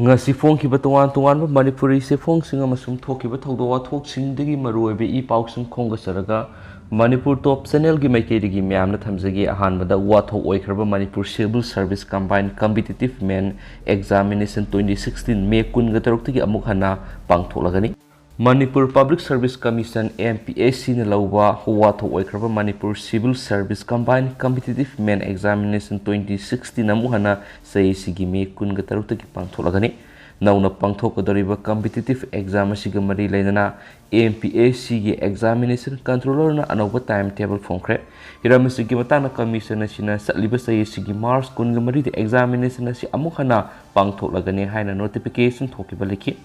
ngasi phongkiba tongan manipuri se phongsinga amasung thokiba thogdo wathoksingi maruoibe I pausing khonga saraga Manipur top channel gi maikedi myamna thamjagi ahanbada wathok oikraba Manipur Civil Service Combined Competitive Men Examination 2016 May 13 gi amuk hana pangtholagani Manipur Public Service Commission MPSC na lauba wathok oikraba Manipur Civil Service Combined Competitive Men Examination 2016 amuk hana sayisigi May 13 gi pangtholagani Nauna pangthokadoriba competitive exam asiga mari lainana MPSC gi examination controller na anauba timetable phongkhre hiramsigi matana commission asina satliba sayisigi March 13 de examination asi amuk hana pangthoklagani haina notification thokiba likhi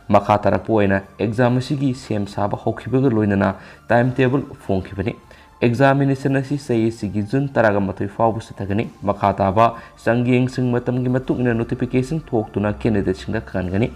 makha tarapoina exam asigi sem saba hokhibaga loinana timetable phongkhibani examination asi sayisigi June 13 fawbu sithagani makha taba sangyeng sing matamgi matukna notification thoktuna candidate singa khangani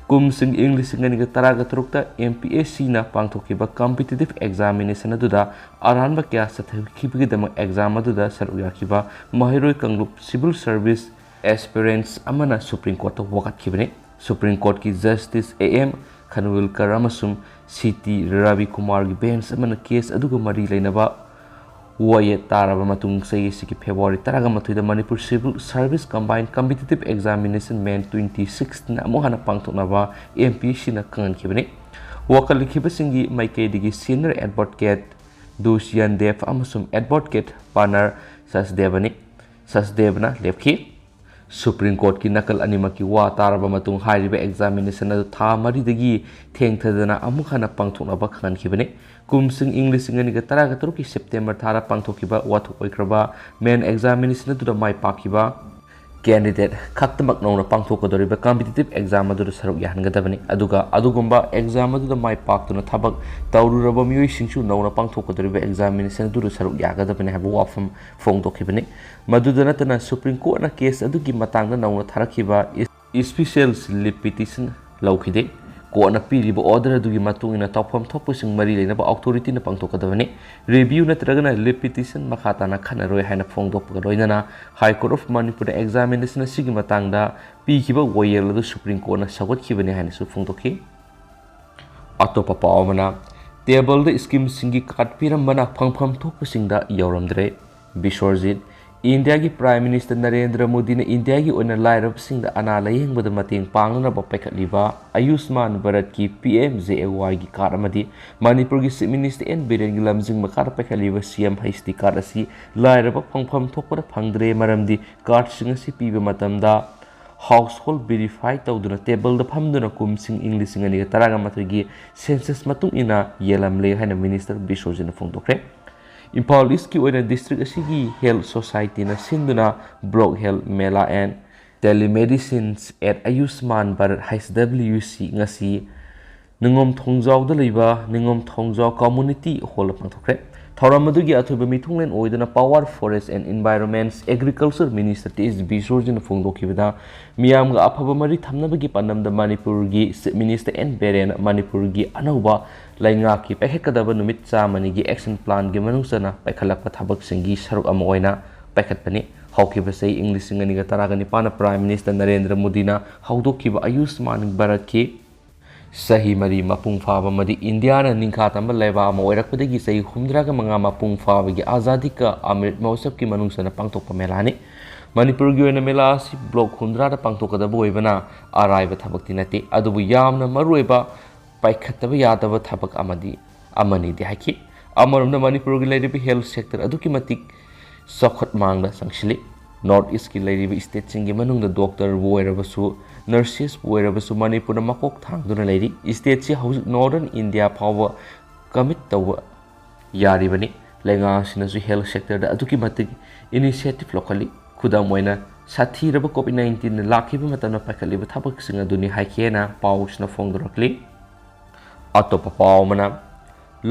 kumsing English ngani ga taraga turukta MPSC na pangthokiba competitive examination aduda aranba kya sathakibigi dama exam aduda saruya kiba mahiroi kanglup civil service aspirants amana Supreme Court wakat kibani Supreme Court ki Justice AM Khanwilkar amasum City Ravi Kumar gi bench amana case aduga mari lainaba waye taraba matung sayisigi February 13 da Manipur Civil Service Combined Competitive Examination Men 2016 amohana pangthoknaba MPSC na kangan kibani wakal likhibasingi maikaidigi senior advocate Dusyan Dev amasum advocate partner Sasdevna lepki Supreme Court ki nakal animaki wa taraba matung hairiba examination adu tha maridagi thengthadana amukhana pangthoknaba khan khibane kumsing English ngani ga taraga turuki September thara pangthokiba wathok oikraba main examination adu da mai pakiba candidate khaktamak nona pangthokadoriba competitive exam adu saruk yahangadabani adugumba exam adu da mai paktuna thabak tawruraba miyoi singsu nona pangthokadoriba examination adu saruk yagadabani habu wafam phongdokhibani madudana tana Supreme Court na case adugi matangna nona tharakiba special slip petition laukhide ko na piriba order adugi matungina tawpham thopusing mari leinaba authority na pangthokadabani review na tragana lip petition makhata na khanaroi haina phongdokpa loinana High Court of Manipur examination asigi matangda pikiba wayel adu Supreme Court na sagotkibani haina su phongdokhi atopa pawmana table the scheme singi katpirambana phangpham thopusingda yawramdre Bishorjit India ki Prime Minister Narendra Modi ne India ki oina lairab singda ana layengba mateng pangnana ba paikhatliba Ayushman Bharat ki PMJAY ki card amadi Manipur ki Chief Minister N Biren ki lamjing makar paikhatliba CM HD card asi lairab phangpham thokpada phangdre maramdi card sing asi piba matamda household verify tawduna table da phamduna kumsing English ngani taraga matrigi census matung ina yelamle haina Minister Bishojina phongdokre Impal East ki oina district asigi health society na sinduna block health mela and telemedicines at Ayushman Bharat HWC ngasi ningom thongjaw da leiba ningom thongjaw community hall pangthokre thoramadugi athuba mithunglen oidana Power Forest and Environments Agriculture Minister TS Bishorjin phongdokhibada miyamga aphaba mari thamnabagi panamda Manipur gi Minister N Beren Manipur gi anauba lainga ki paikhatadaba numit chamani gi action plan gi manungsana paikhalakpa thabak singi saruk ama oina paikhatpani hawkiba sei English ngani ga taragani pana Prime Minister Narendra Modi na hawdokhiba Ayushman Bharat ki Sahi mari mapung faba madi India na ningkha tamba leba ama oirakpadagi sahi humdraga manga mapung faba gi azadi ka Amrit Mahotsav ki manungsana pangthokpa melani Manipur gi oina mela si block humdra da pangthokadaba oibana araiba thabakti nati adubu yamna maruiba paikhataba yadaba thabak amani di haki amarumna Manipur gi leiribi health sector aduki matik sokhat mangda sangshili North East ki leiribi state singi manungda doctor boirabasu nurses boirabasu Manipur na makok thangduna leiri state si Northern India power commit tawa yaribani lenga sinasu health sector da aduki matik initiative locally khudam oina sathiraba COVID-19 na lakhiba matana paikhatliba thabak singa duni haikena pausna phongdorakli atopa pawmana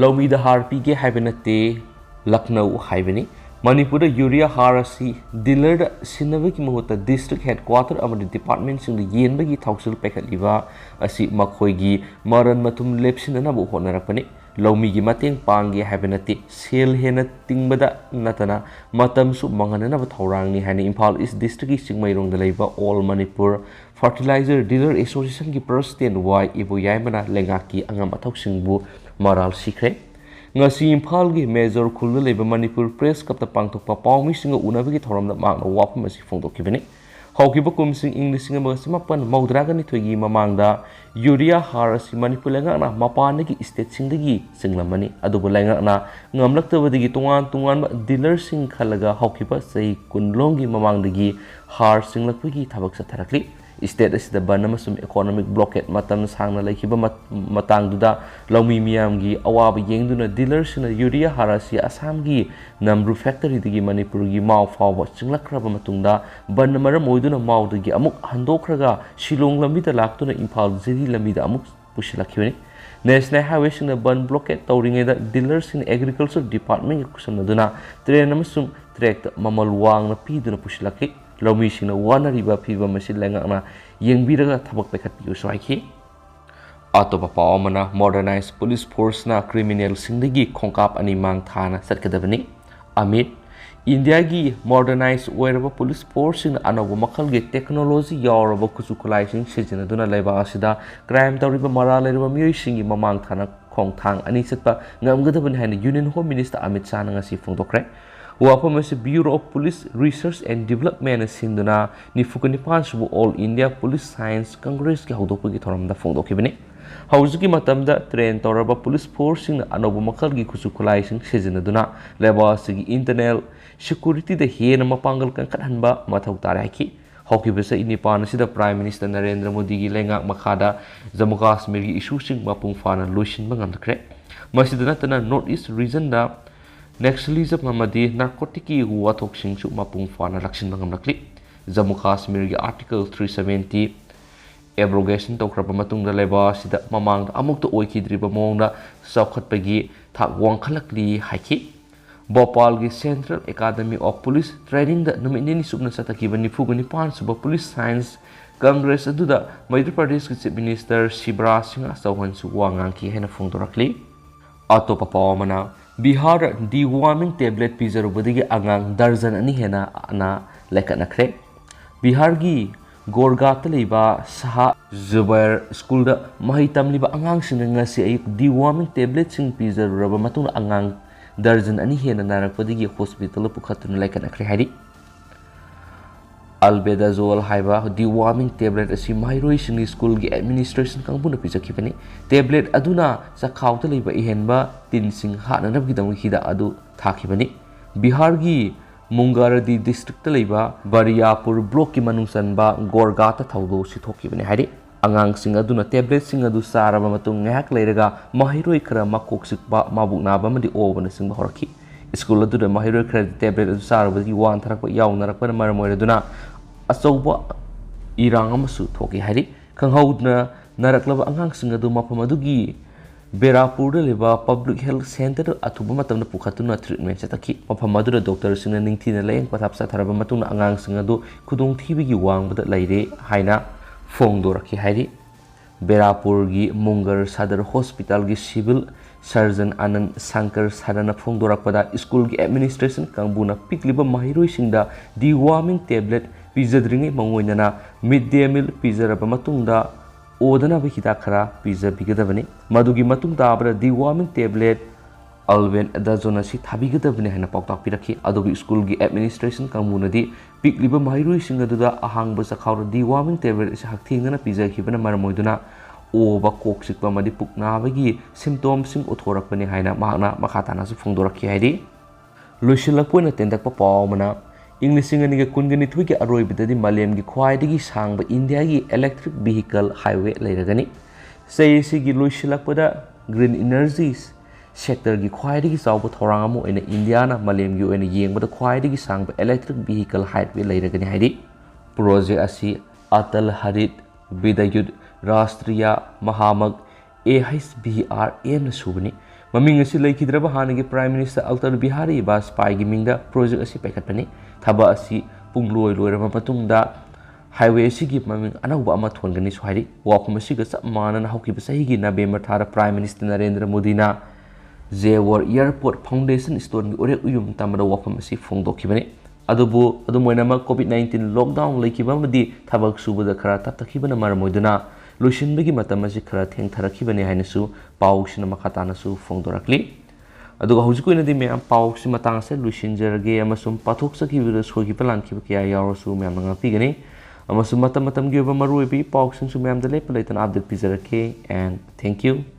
lomi da harpi ge haibinate Lucknow haibani Manipur da urea harasi dealer da sinabagi mahota district headquarter amadi department sing da yenbagi thausul paikhatliba asi makhoigi maran matum lepsinana bu honarakpani lomi gi mateng pangi haibinate sel hena tingbada natana matam su manganana ba thaurang ni hani Impal East district gi singmairong da leiba All Manipur Fertilizer Dealer Association की President Y Ibu Yaimana Lengaki Angam Athoksingbu Maral Sikre ngasi Imphal gi Major Khulda leba Manipur Press Kapta Pangthokpa Pawmi singa unabagi thoramda makna wapam asi phongdokibani haukiba kumsing English singa magasimapan maudragani thoigi mamangda urea har asi Manipur lengakna mapanagi state singdagi singlamani adubu lengakna ngamlaktabadagi tungan dealer sing khalaga haukiba sei kunlongi mamangdagi har singlakpagi thabak satharakli state asida banamasum economic blockade matam sangna laikiba matang duda laumi miyam gi awaba yengduna dealers na urea harasi Assam gi namru factory digi Manipur gi mau fawa chinglakhraba matungda banamara moiduna mau digi amuk handokhraga Shillong lamida laktuna Imphal Ziri lamida amuk pushilakhiwani National Highway singna ban blockade tawringeda dealers in agriculture department gi kusamnaduna train amasum track mamal wangna piduna pushilakhi Laumi singna wanariba phiba masin lengakna yengbiraga thabak pekhatpiu swaikhi atopa paomana modernized police force na criminal singdagi khongkap ani mang thana satkadabani Amit India gi modernized oiraba police force in anabu makal gi technology yauraba kusukulai sing sijinaduna laiba asida crime tawriba mara leriba miyoi singi mamang thana khongthang ani satpa ngamgadabani haina Union Home Minister Amit Shah ngasi phongdokre Wapam as Bureau of Police Research and Development sinduna nifukani pansubu All India Police Science Congress ki haudokpagi thoramda phongdokibani hauzuki matamda train tawraba police force sing anobu makal gi kusukulai sing sijinaduna leba sigi internal security da hena mapangal kan khanba mathau taraki hokibasa inipan sida Prime Minister Narendra Modi gi lengak makhada Jammu Kashmir gi issue sing mapung fana loisin bangamdakre masidana tana North East region da Naxalism amadi narcotic wathok singsu mapung fana laksin bangamlakli Jammu Kashmir gi Article 370 abrogation tawkraba matungda leba sida mamang amukta oikidriba mongda saukhatpagi thak wangkhalakli haiki Bhopal gi Central Academy of Police Training da numini subna satakiba nifugani pansuba Police Science Congress aduda Madhya Pradesh ki Chief Minister Shivraj Singh Chauhan su wangangki hena phongdorakli atopa pawamana Bihar Deworming Tablet pijarubadei Angang Drozen ani henna ana laikatnakhre Bihar gi Gorgata leiba Saha Zubair School da mahi tamliba angang singa ngasi ayuk Deworming Tablet sing pijaruraba matungna Angang Drozen ani henna narakpadagi hospital pukhatuna laikatnakhre hari Albendazole haiba Deworming Tablet asi mairoi sing school gi administration kangbuna pijakibani tablet aduna sakhawta leiba ihenba tin sing hananab gi dam hida adu thakibani Bihar gi Mungaradi district leiba Bariapur block ki manungsanba Gorgata thawdo sithokibani hari angang sing aduna tablet sing adu saraba matung ngak leiraga mairoi khara makok sikba mabukna ba madi obana sing bahoraki school adu da mairoi khara tablet adu saraba gi wan tharakpa yaunarakpa maramoiraduna Asauba Erang amasu thokhre hari khanghaudna naraklaba angang singa du mapam adugi Berapur leba public health center athuba matamna pukhatuna treatment sataki mapam adura doctor singa ningthina layeng pathap satharaba matungna angang singa du khudong thibigi wangbada laire haina phongdoraki hari Berapur gi Mungar Sadar Hospital gi civil surgeon Anand Shankar Sarana phongdorakpada school gi administration kangbuna pikliba mahiroi singda Deworming Tablet Pizadringi mangoinana midday meal pizaraba matungda odana ba hita khara pizza bigadabani madugi matung tabra Deworming Tablet Albendazole si thabigadabani hana pauktak pirakhi adobi school gi administration kangunadi pikliba mairoi singaduda ahangba sakhawra Deworming Tablet si hakthingna pizza khibana maramoiduna oba koksikpa madi pukna bagi symptoms sing uthorakpani haina mahna makhatana su phongdorakhi haidi loisilakpoina tendakpa pawmana English singa kungani thuki aroi bidadi malem gi khwaidagi sangba India gi electric vehicle highway leiragani sei gi loisilakpada green energies sector gi khwaidagi chawba thorang amu ena India na malem gi ena yengbada khwaidagi sangba electric vehicle highway leiragani haidi project asi Atal Harit Vidyut Rashtriya Mahamag AHBRM na subani maming asi laikidraba hanagi Prime Minister Atal Bihari Vajpayee gi mingda project asi paikatpani thaba asi pungloi loirama matungda highway asi gi maming anauba ama thongani swari wakhum asi ga samana na hauki basahi gi November thara Prime Minister Narendra Modi na Jewar Airport Foundation Stone gi ore uyum tamada wakhum asi phongdokibani COVID-19 lockdown laikibamadi thabak subada khara taptakhibana maramoiduna luishinbagi matam asi khara thengtharakhibani hainasu pausina makhatana su phongdorakli aduga hojikoina di me pausi matang se luishinjarage amasum pathoksa ki virus hogi plan ki kya yarosu me amanga pigani amasum matam gi oba maruibi pausing su me amdale paletan update pizarake and thank you.